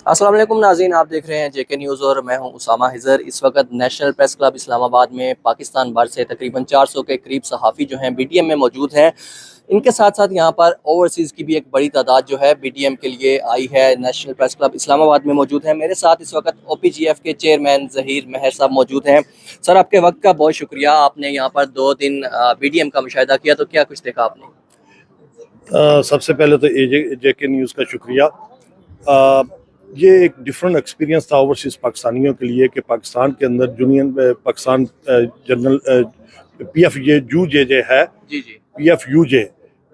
السلام علیکم ناظرین، آپ دیکھ رہے ہیں جے کے نیوز اور میں ہوں اسامہ حضر۔ اس وقت نیشنل پریس کلب اسلام آباد میں پاکستان بھر سے تقریباً 400 کے قریب صحافی جو ہیں بی ٹی ایم میں موجود ہیں۔ ان کے ساتھ ساتھ یہاں پر اوورسیز کی بھی ایک بڑی تعداد جو ہے بی ٹی ایم کے لیے آئی ہے۔ نیشنل پریس کلب اسلام آباد میں موجود ہیں۔ میرے ساتھ اس وقت او پی جی ایف کے چیئرمین ظہیر مہر صاحب موجود ہیں۔ سر، آپ کے وقت کا بہت شکریہ۔ آپ نے یہاں پر 2 دن بی ٹی ایم کا مشاہدہ کیا، تو کیا کچھ دیکھا آپ نے؟ سب سے پہلے تو جے کے نیوز کا شکریہ۔ یہ ایک ڈفرینٹ ایکسپیرینس تھا اوورسیز پاکستانیوں کے لیے کہ پاکستان کے اندر union Pakistan general P F U J ہے، پی ایف یو جے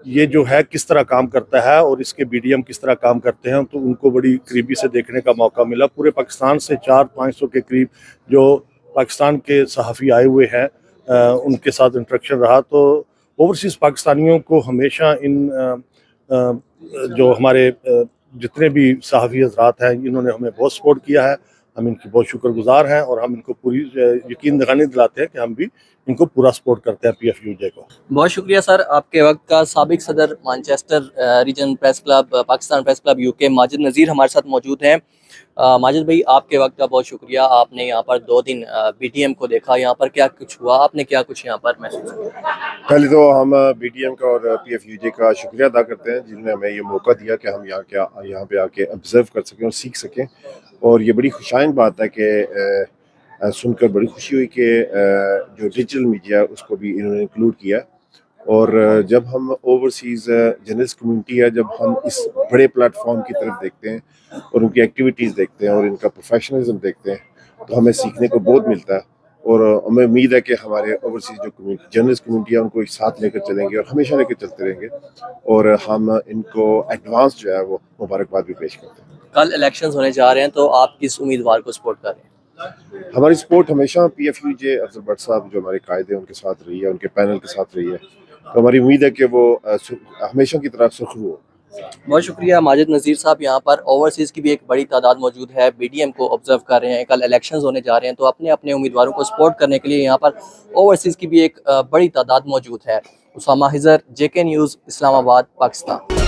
یہ جو ہے کس طرح کام کرتا ہے اور اس کے بی ڈی ایم کس طرح کام کرتے ہیں، تو ان کو بڑی قریبی سے دیکھنے کا موقع ملا۔ پورے پاکستان سے 400-500 کے قریب جو پاکستان کے صحافی آئے ہوئے ہیں ان کے ساتھ انٹریکشن رہا۔ تو اوورسیز پاکستانیوں کو ہمیشہ ان جو ہمارے جتنے بھی صحافی حضرات ہیں انہوں نے ہمیں بہت سپورٹ کیا ہے، ہم ان کی بہت شکر گزار ہیں اور ہم ان کو پوری یقین دہانی دلاتے ہیں کہ ہم بھی ان کو پورا سپورٹ کرتے ہیں پی ایف یو جے کو۔ بہت شکریہ سر۔ آپ کے وقت کا سابق صدر Manchester region press club Pakistan press club U کے ماجد نذیر ہمارے ساتھ موجود ہیں۔ ماجد بھائی، آپ کے وقت کا بہت شکریہ۔ آپ نے یہاں پر 2 دن بی ٹی ایم کو دیکھا، یہاں پر کیا کچھ ہوا، آپ نے کیا کچھ یہاں پر محسوس کیا؟ پہلے تو ہم بی ٹی ایم کا اور پی ایف یو جے کا شکریہ ادا کرتے ہیں جنہوں نے ہمیں یہ موقع دیا کہ ہم یہاں پہ آ کے آبزرو کر سکیں اور سیکھ سکیں، اور یہ بڑی خوشائند بات ہے کہ سن کر بڑی خوشی ہوئی کہ جو ڈیجیٹل میڈیا اس کو بھی انہوں نے انکلوڈ کیا۔ اور جب ہم اوورسیز جرنلسٹ کمیونٹی ہے، جب ہم اس بڑے پلیٹ فارم کی طرف دیکھتے ہیں اور ان کی ایکٹیویٹیز دیکھتے ہیں اور ان کا پروفیشنلزم دیکھتے ہیں تو ہمیں سیکھنے کو بہت ملتا ہے، اور ہمیں امید ہے کہ ہمارے اوورسیز جو جرنلسٹ کمیونٹی ہے ان کو ایک ساتھ لے کر چلیں گے اور ہمیشہ لے کر چلتے رہیں گے، اور ہم ان کو ایڈوانس جو ہے وہ مبارکباد بھی پیش کرتے ہیں۔ کل الیکشنز ہونے جا رہے ہیں، تو آپ کس امیدوار کو سپورٹ کر رہے ہیں؟ ہماری سپورٹ ہمیشہ پی F U J Afzal but صاحب جو ہمارے قائد ہیں ان کے ساتھ رہی ہے، ان کے پینل کے ساتھ رہی ہے، تو ہماری امید ہے کہ وہ ہمیشہ کی طرح سرخرو ہو۔ بہت شکریہ ماجد نذیر صاحب۔ یہاں پر اوورسیز کی بھی ایک بڑی تعداد موجود ہے، بی ڈی ایم کو آبزرو کر رہے ہیں، کل الیکشنز ہونے جا رہے ہیں، تو اپنے اپنے امیدواروں کو سپورٹ کرنے کے لیے یہاں پر اوورسیز کی بھی ایک بڑی تعداد موجود ہے۔ اسامہ حضر، جے کے نیوز، اسلام آباد، پاکستان۔